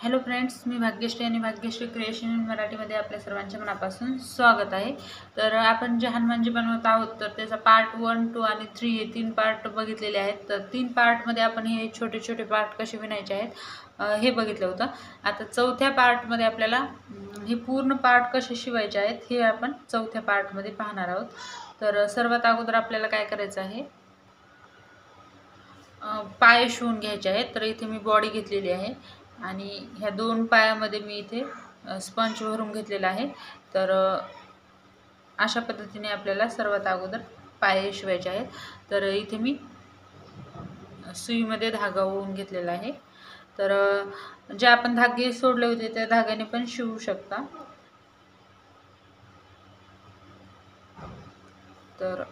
Hello friends, मी भाग्यश्री आणि Bhagyashree creation in मराठीमध्ये आपल्या सर्वांच्या मनापासून स्वागत आहे। तर आपण जे हनुमानजी बनवत आहोत तर त्याचा पार्ट 1, 2 आणि 3 हे 3 पार्ट बघितलेले आहेत। तर 3 पार्टमध्ये आपण हे छोटे छोटे पार्ट कसे विणायचे आहेत हे बघितलं होतं। आता चौथ्या पार्टमध्ये आपल्याला हे पूर्ण पार्ट कसे शिवायचे आहेत हे आपण चौथ्या पार्टमध्ये पाहणार आहोत। तर सर्वात अगोदर आपल्याला काय करायचं आहे, पाय शिवून घ्यायचे आहेत। तर इथे मी बॉडी घेतलेली आहे आणि ह्या दोन पायामध्ये मी इथे स्पंज भरून घेतलेला आहे। तर अशा पद्धतीने आपल्याला सर्वात अगोदर पाय शिवायचे आहेत। तर इथे मी सुईमध्ये धागा ओवून घेतलेला आहे। तर जे आपण धागे सोडले होते त्या धाग्याने पण शिवू शकता। तर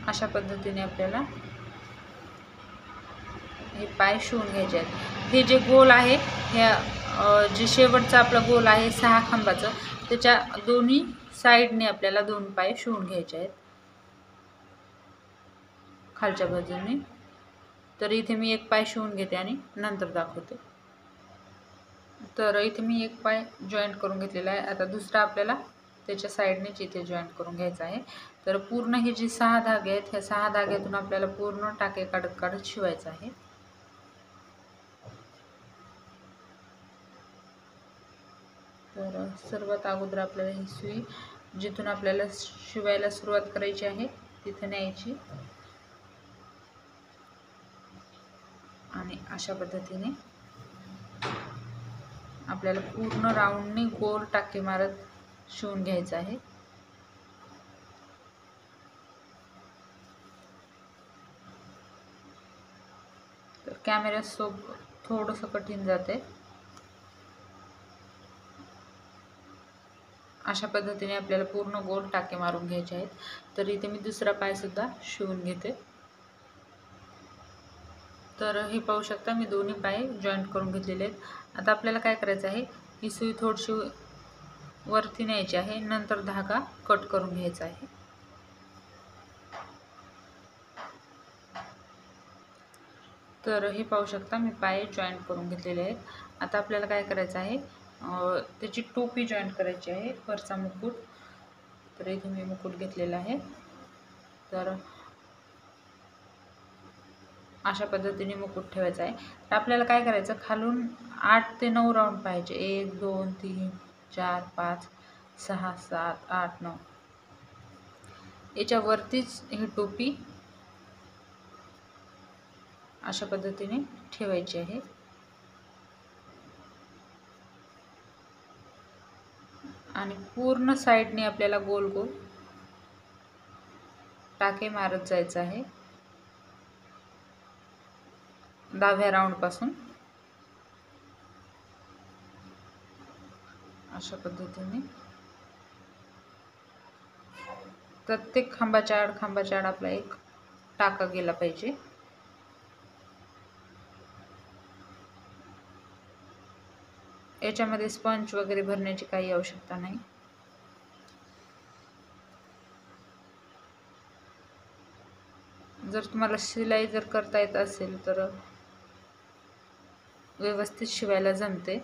अशा पद्धतीने आपल्याला हे पाय शिवून घ्यायचे आहेत। हे जे गोल आहे, ह्या जे शेवटचा आपला गोल आहे 6 खांबाचं, त्याच्या दोन्ही साइडने आपल्याला 2 पाय शिवून घ्यायचे आहेत खालच्या बाजूने। तर इथे मी एक पाय शिवून घेते आणि नंतर दाखवते। तर इथे मी एक पाय जॉईंट करून घेतलेला आहे। आता दुसरा आपल्याला त्याच्या साइडनेच इथे जॉईंट करून घ्यायचा आहे। तर पूर्ण हे जे 6 धागे आहेत, ह्या 6 धाग्यातून आपल्याला पूर्ण टाके काढत काढत शिवायचं आहे। तर सर्वात अगोदर आपल्याला ही सुई जिथून आपल्याला शिवायला सुरुवात करायची आहे तिथे न्यायची आणि अशा पद्धतीने आपल्याला पूर्ण राऊंडने गोल टाके मारत शिवून घ्यायचं आहे। तर कॅमेऱ्यासोबत थोडंसं कठीण जाते। अशा पद्धतीने आपल्याला पूर्ण गोल टाके मारून घ्यायचे आहेत। तर इथे मी दुसरा पाय सुद्धा शिवून घेते। तर हे पाहू शकता, मी दोन्ही पाय जॉईंट करून घेतलेले आहेत। आता आपल्याला काय करायचं आहे, ही सुई थोडीशी वरती न्यायची आहे, नंतर धागा कट करून घ्यायचा आहे। तर हे पाहू शकता, मी पाय जॉईंट करून घेतलेले आहेत। आता आपल्याला काय करायचं आहे, त्याची टोपी जॉईंट करायची आहे, वरचा मुकुट। तर इथे मी मुकुट घेतलेला आहे। तर अशा पद्धतीने मुकुट ठेवायचा आहे। तर आपल्याला काय करायचं, खालून 8 ते 9 राऊंड पाहिजे। 1 2 3 4 5 6 7 8 9 याच्या वरतीच ही टोपी अशा पद्धतीने ठेवायची आहे। आणि पूर्ण साइडने आपल्याला गोल गोल टाके मारत जायचं आहे 10व्या राऊंड पासून। अशा पद्धतीने प्रत्येक खांबाच्या आड आपला एक टाका गेला पाहिजे। याच्यामध्ये स्पंज वगैरे भरण्याची काही आवश्यकता नाही। जर तुम्हाला शिलाई जर करता येत असेल तर व्यवस्थित शिवायला जमते।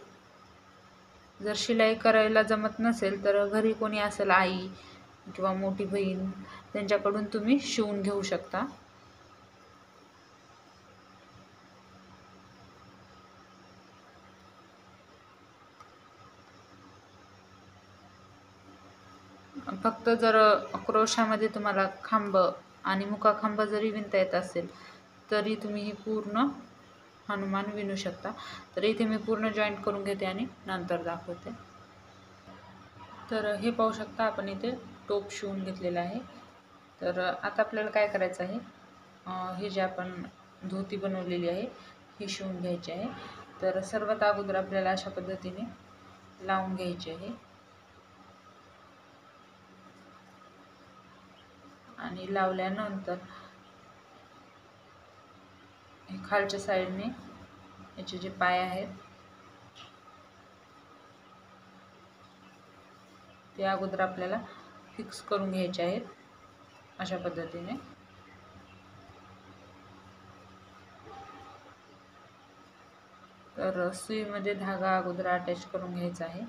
जर शिलाई करायला जमत नसेल तर घरी कोणी असेल, आई किंवा मोठी बहीण, त्यांच्याकडून तुम्ही शिवून घेऊ शकता। फक्त जर क्रोशामध्ये तुम्हाला खांब आणि मुका खांब जरी विणता येत असेल तरी तुम्ही ही पूर्ण हनुमान विणू शकता। तर इथे मी पूर्ण जॉईंट करून घेते आणि नंतर दाखवते। तर हे पाहू शकता, आपण इथे टोप शिवून घेतलेला आहे। तर आता आपल्याला काय करायचं आहे, हे जे आपण धोती बनवलेली आहे ही शिवून घ्यायची आहे। तर सर्वात अगोदर आपल्याला अशा पद्धतीने लावून घ्यायची आहे आणि लावल्यानंतर खालच्या साईडने याचे जे पाय आहेत ते अगोदर आपल्याला फिक्स करून घ्यायचे आहेत अशा पद्धतीने। तर सुईमध्ये धागा अगोदर अटॅच करून घ्यायचा आहे.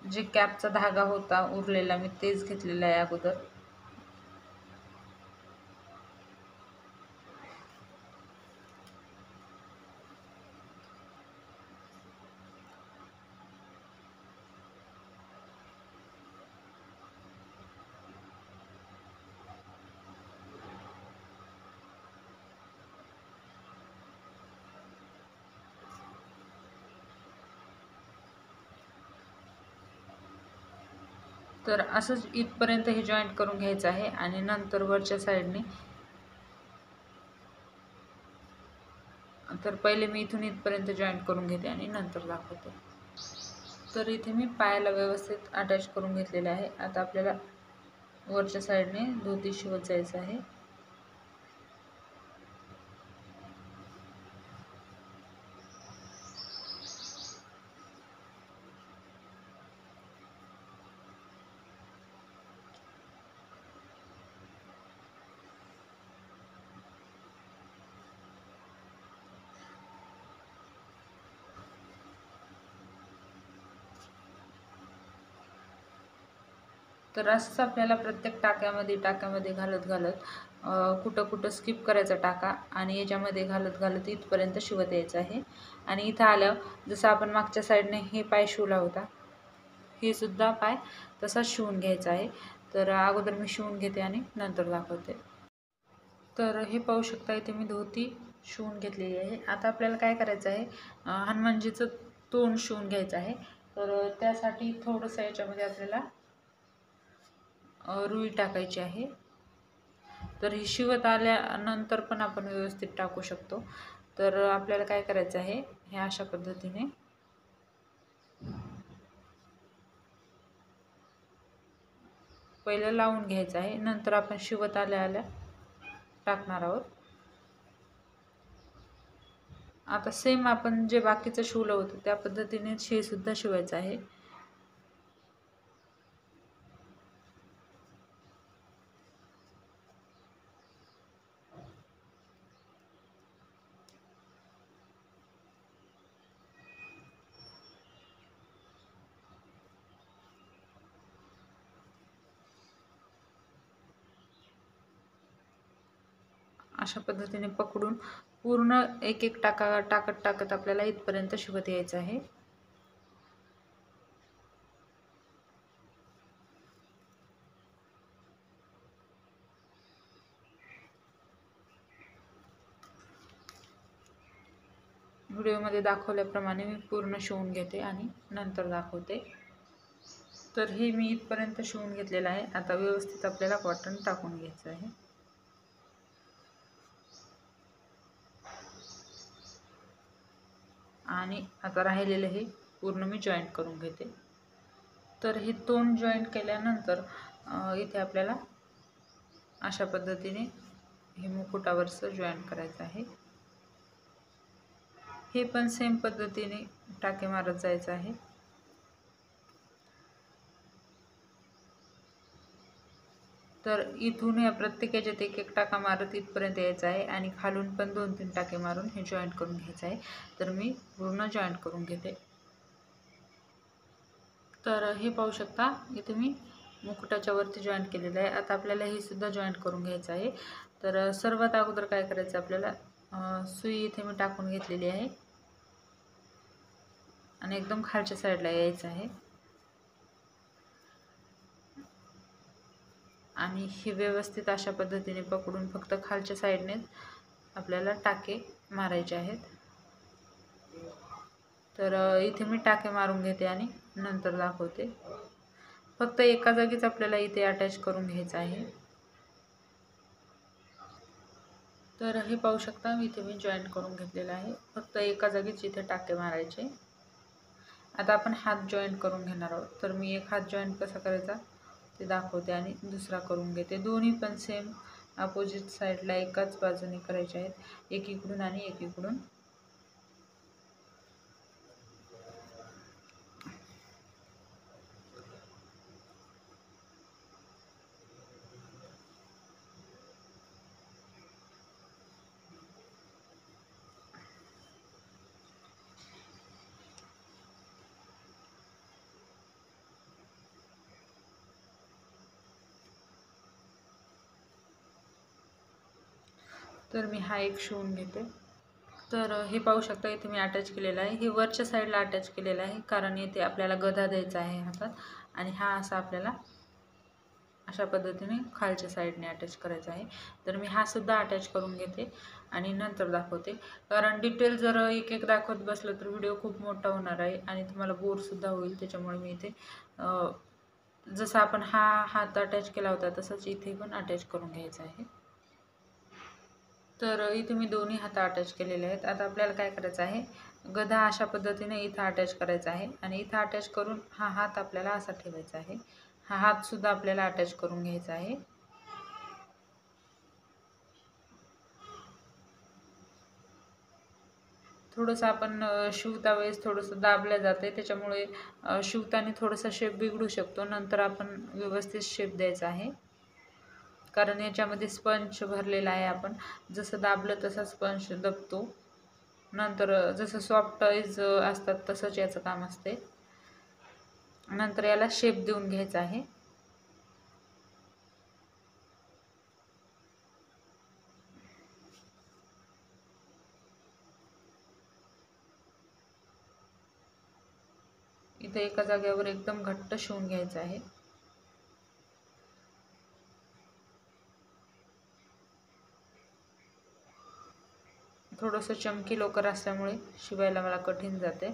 जे कॅपचा धागा होता उरलेला मी तेच घेतलेला आहे अगोदर. तर असंच इथपर्यंत हे जॉईंट करून घ्यायचं आहे आणि नंतर वरच्या साईडने, तर पहिले मी इथून इथपर्यंत जॉईंट करून घेते आणि नंतर दाखवते. तर इथे मी पायाला व्यवस्थित अटॅच करून घेतलेले आहे. आता आपल्याला वरच्या साईडने धोती शिवत जायचं आहे. तर असंच आपल्याला प्रत्येक टाक्यामध्ये घालत कुठं कुठं स्किप करायचा टाका आणि याच्यामध्ये घालत इथपर्यंत शिवत यायचं आहे. आणि इथं आल्यावर जसं आपण मागच्या साईडने हे पाय शिवला होता, हे सुद्धा पाय तसाच शिवून घ्यायचा आहे. तर अगोदर मी शिवून घेते आणि नंतर दाखवते. तर हे पाहू शकता, इथे मी धोती शिवून घेतलेली आहे. आता आपल्याला काय करायचं आहे, हनुमानजीचं तोंड शिवून घ्यायचं आहे. तर त्यासाठी थोडंसं याच्यामध्ये आपल्याला रुई टाकायची आहे. तर ही शिवत आल्यानंतर पण आपण व्यवस्थित टाकू शकतो. तर आपल्याला काय करायचं आहे, हे अशा पद्धतीने पहिलं लावून घ्यायचं आहे, नंतर आपण शिवत आल्या टाकणार आहोत. आता सेम आपण जे बाकीचं शिवलं होतं त्या पद्धतीनेच हे सुद्धा शिवायचं आहे. अशा पद्धतीने पकडून पूर्ण एक एक टाकत आपल्याला इथपर्यंत शिवत यायचं आहे. व्हिडिओमध्ये दाखवल्याप्रमाणे मी पूर्ण शिवून घेते आणि नंतर दाखवते. तर हे मी इथपर्यंत शिवून घेतलेलं आहे. आता व्यवस्थित आपल्याला कॉटन टाकून घ्यायचं आहे. आणि आता राहिलेलं हे पूर्ण मी जॉईंट करून घेते. तर हे तोंड जॉईंट केल्यानंतर इथे आपल्याला अशा पद्धतीने हे मुकुटावरचं जॉईंट करायचं आहे. हे पण सेम पद्धतीने टाके मारत जायचं आहे. तर इथून या प्रत्येक याच्यात एक एक टाका मारत इथपर्यंत यायचं आहे आणि खालून पण 2-3 टाके मारून हे जॉईंट करून घ्यायचं आहे. तर मी पूर्ण जॉईंट करून घेते. तर हे पाहू शकता, इथे मी मुकुटाच्या वरती जॉईंट केलेलं आहे. आता आपल्याला हे सुद्धा जॉईंट करून घ्यायचं आहे. तर सर्वात अगोदर काय करायचं, आपल्याला सुई इथे मी टाकून घेतलेली आहे आणि एकदम खालच्या साईडला यायचं आहे आणि हे व्यवस्थित अशा पद्धतीने पकडून फक्त खालच्या साईडने आपल्याला टाके मारायचे आहेत. तर इथे मी टाके मारून घेते आणि नंतर दाखवते. फक्त एका जागीच आपल्याला इथे अटॅच करून घ्यायचं आहे. तर हे पाहू शकता, इथे मी जॉईंट करून घेतलेलं आहे. फक्त एका जागीच इथे टाके मारायचे. आता आपण हात जॉईंट करून घेणार आहोत. तर मी एक हात जॉईंट कसा करायचा ते दाखवते आणि दुसरा करून घेते. दोन्ही पण सेम अपोजिट साईडला एकाच बाजूने करायचे आहेत, एकीकडून आणि एकीकडून. तर मी हा एक शिवून घेते. तर हे पाहू शकता इथे मी अटॅच केलेलं आहे. हे वरच्या साईडला अटॅच केलेलं आहे, कारण इथे आपल्याला गधा द्यायचा आहे हातात, आणि हा असा आपल्याला अशा पद्धतीने खालच्या साईडने अटॅच करायचा आहे. तर मी हा सुद्धा अटॅच करून घेते आणि नंतर दाखवते, कारण डिटेल जर एक एक दाखवत बसलं तर व्हिडिओ खूप मोठा होणार आहे आणि तुम्हाला बोरसुद्धा होईल. त्याच्यामुळे मी इथे जसं आपण हा हात अटॅच केला होता तसंच इथे पण अटॅच करून घ्यायचं आहे. तर इथे मी दोन्ही हात अटॅच केलेले आहेत. आता आपल्याला काय करायचं आहे, गधा अशा पद्धतीने इथं अटॅच करायचा आहे आणि इथं अटॅच करून हा हात आपल्याला असा ठेवायचा आहे. हा हातसुद्धा आपल्याला अटॅच करून घ्यायचा आहे. थोडंसं आपण शिवता वेळेस थोडंसं दाबल्या जाते, त्याच्यामुळे शिवताना थोडासा शेप बिघडू शकतो. नंतर आपण व्यवस्थित शेप द्यायचा आहे, कारण याच्यामध्ये स्पंज भरलेला आहे. आपण जसं दाबलं तसा स्पंज दबतो. नंतर जसं सॉफ्ट टॉईज असतात तसंच याचं काम असते. नंतर याला शेप देऊन घ्यायचा आहे. इथे एका जागेवर एकदम घट्ट शिवून घ्यायचं आहे. थोडंसं चमकी लोकर असल्यामुळे शिवायला मला कठीण जाते.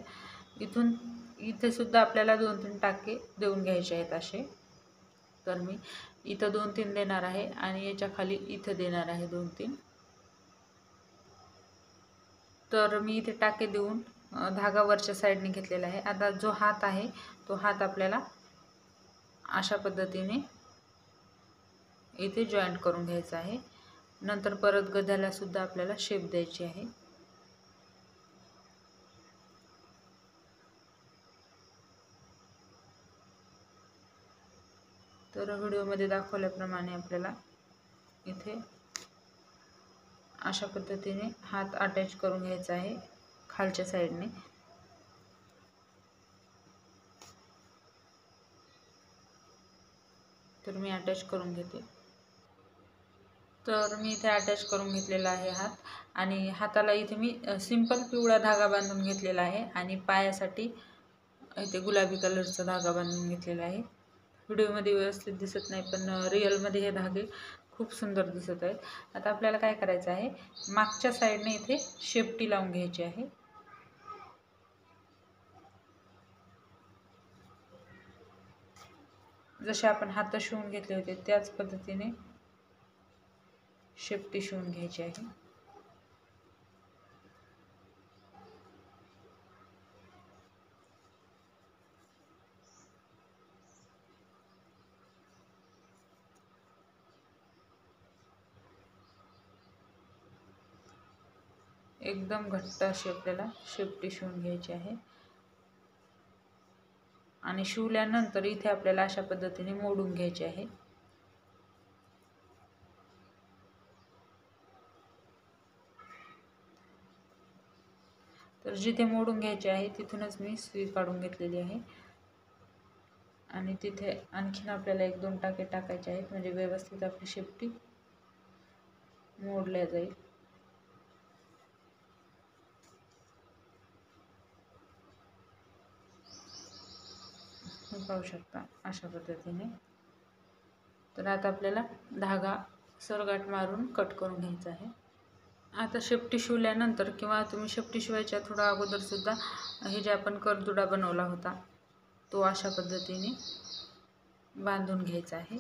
इथे सुद्धा आपल्याला 2-3 टाके देऊन घ्यायचे आहेत असे. तर मी इथं 2-3 देणार आहे आणि याच्या खाली इथं देणार आहे 2-3. तर मी इथे टाके देऊन धागा वरच्या साईडने घेतलेला आहे. आता जो हात आहे तो हात आपल्याला अशा पद्धतीने इथे जॉईंट करून घ्यायचा आहे. नंतर परत गध्याला सुद्धा आपल्याला शेप द्यायची आहे. तर व्हिडिओमध्ये दाखवल्याप्रमाणे आपल्याला इथे अशा पद्धतीने हात अटॅच करून घ्यायचा आहे खालच्या साईडने. तर मी अटॅच करून घेते. तर मी इथे अटॅच करून घेतलेला आहे हात, आणि हाताला इथे मी सिंपल पिवळा धागा बांधून घेतलेला आहे आणि पायासाठी इथे गुलाबी कलरचा धागा बांधून घेतलेला आहे. व्हिडिओमध्ये व्यवस्थित दिसत नाही, पण रिअलमध्ये हे धागे खूप सुंदर दिसत आहेत. आता आपल्याला काय करायचं आहे, मागच्या साईडने इथे शेपटी लावून घ्यायची आहे. जसे आपण हात शिवून घेतले होते त्याच पद्धतीने शेपटी शिवून घ्यायची आहे. एकदम घट्ट अशी आपल्याला शेपटी शिवून घ्यायची आहे. आणि शिवल्यानंतर इथे आपल्याला अशा पद्धतीने मोडून घ्यायचे आहे. तर जिथे मोडून घ्यायचे आहे तिथूनच मी सुई काढून घेतलेली आहे. आणि तिथे आणखीन आपल्याला 1-2 टाके टाकायचे आहेत, म्हणजे व्यवस्थित आपली शेपटी मोडल्या जाईल. पाहू शकता अशा पद्धतीने. तर आता आपल्याला धागा सरगाट मारून कट करून घ्यायचा आहे. आता शेपटी शिवल्यानंतर किंवा तुम्ही शेपटी शिवायच्या थोडा अगोदर सुद्धा हे जे आपण करदुडा बनवला होता तो अशा पद्धतीने बांधून घ्यायचा आहे.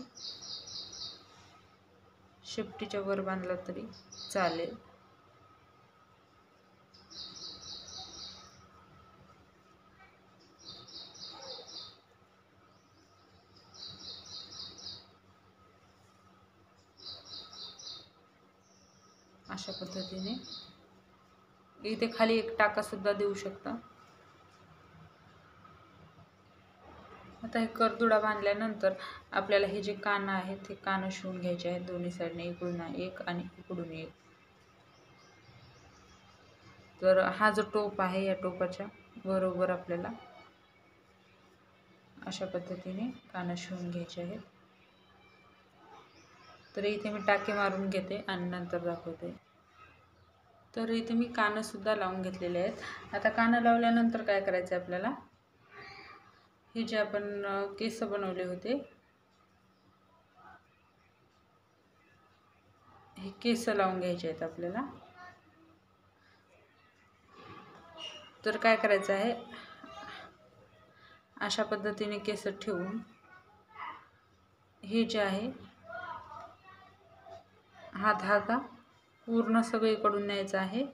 शेपटीच्या वर बांधला तरी चालेल. अशा पद्धतीने इथे खाली एक टाका सुद्धा देऊ शकता. आता हे करदुडा बांधल्यानंतर आपल्याला हे जे कान आहेत हे कान शिवून घ्यायचे आहेत दोन्ही साईडने, इकडून एक आणि इकडून एक. तर हा जो टोप आहे या टोपाच्या बरोबर आपल्याला अशा पद्धतीने कान शिवून घ्यायचे आहेत. तर इथे मी टाके मारून घेते आणि नंतर दाखवते. तर इथे मी कानंसुद्धा लावून घेतलेले आहेत. आता कानं लावल्यानंतर काय करायचं आहे आपल्याला, हे जे आपण केस बनवले होते, हे केस लावून घ्यायचे आहेत आपल्याला. तर काय करायचं आहे, अशा पद्धतीने केस ठेवून हे जे आहे हा धागा पूर्ण सगळीकडून न्यायचा आहे.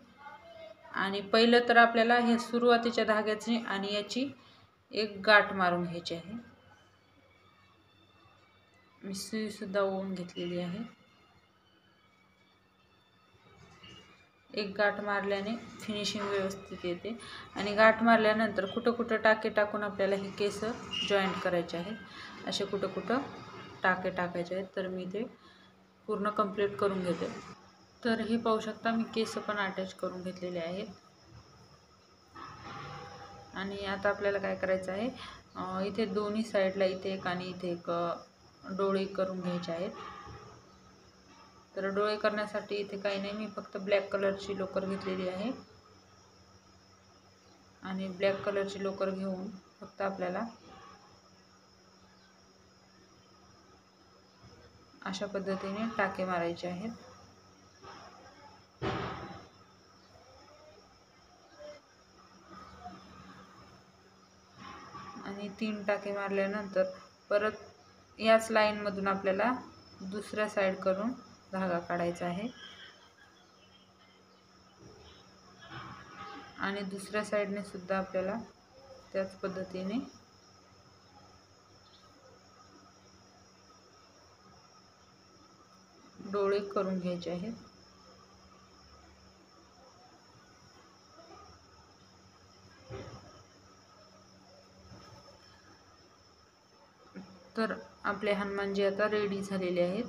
आणि पहिलं तर आपल्याला हे सुरुवातीच्या धाग्याची आणि याची एक गाठ मारून घ्यायची आहे. मी सुईसुद्धा ओवून घेतलेली आहे. एक गाठ मारल्याने फिनिशिंग व्यवस्थित येते. आणि गाठ मारल्यानंतर कुठं कुठं टाके टाकून आपल्याला हे केस जॉईंट करायचे आहेत. असे कुठं कुठं टाके टाकायचे आहेत. तर मी ते पूर्ण कंप्लीट करून घेते. तर हे पाहू शकता मी केस पण अटॅच करून घेतलेले आहेत. आणि आता आपल्याला काय करायचं आहे, इथे दोन्ही साईडला इथे एक आणि इथे एक डोळे करून घ्यायचे आहेत. तर डोळे करण्यासाठी इथे काही नाही, मी फक्त ब्लॅक कलरची लोकर घेतलेली आहे. आणि ब्लॅक कलरची लोकर घेऊन फक्त आपल्याला अशा पद्धतीने टाके मारायचे आहेत. आणि 3 टाके मारल्यानंतर परत याच लाईनमधून आपल्याला दुसऱ्या साईड करून धागा काढायचा आहे. आणि दुसऱ्या साईडने सुद्धा आपल्याला त्याच पद्धतीने डोळे करून घ्यायचे आहेत. तर आपले हनुमानजी आता रेडी झालेले आहेत.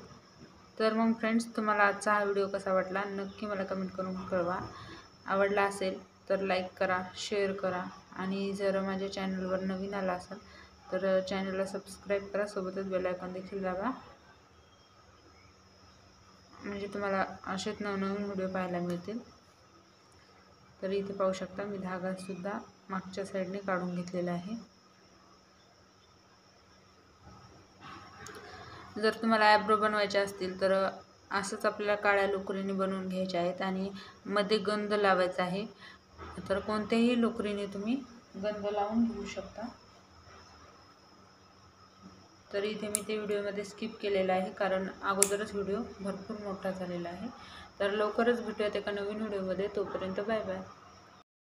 तर मग फ्रेंड्स, तुम्हाला आजचा हा व्हिडिओ कसा वाटला नक्की मला कमेंट करून कळवा. आवडला असेल तर लाईक करा, शेअर करा. आणि जर माझ्या चॅनलवर नवीन आला असाल तर चॅनलला सबस्क्राईब करा. सोबतच बेल आयकॉन देखील दाबा, म्हणजे तुम्हाला असेच नवनवीन व्हिडिओ पाहायला मिळतील. तर इथे पाहू शकता मी धागासुद्धा मागच्या साईडने काढून घेतलेला आहे. जर तुम्हाला आयब्रो बनवायचे असतील तर असंच आपल्याला काळ्या लोकरीने बनवून घ्यायचे आहेत. आणि मध्ये गंध लावायचा आहे. तर कोणत्याही लोकरीने तुम्ही गंध लावून घेऊ शकता. तर इथे मी ते व्हिडिओमध्ये स्किप केलेलं आहे, कारण अगोदरच व्हिडिओ भरपूर मोठा झालेला आहे. तर लवकरच भेटूयात एका नवीन व्हिडिओमध्ये. तोपर्यंत बाय बाय.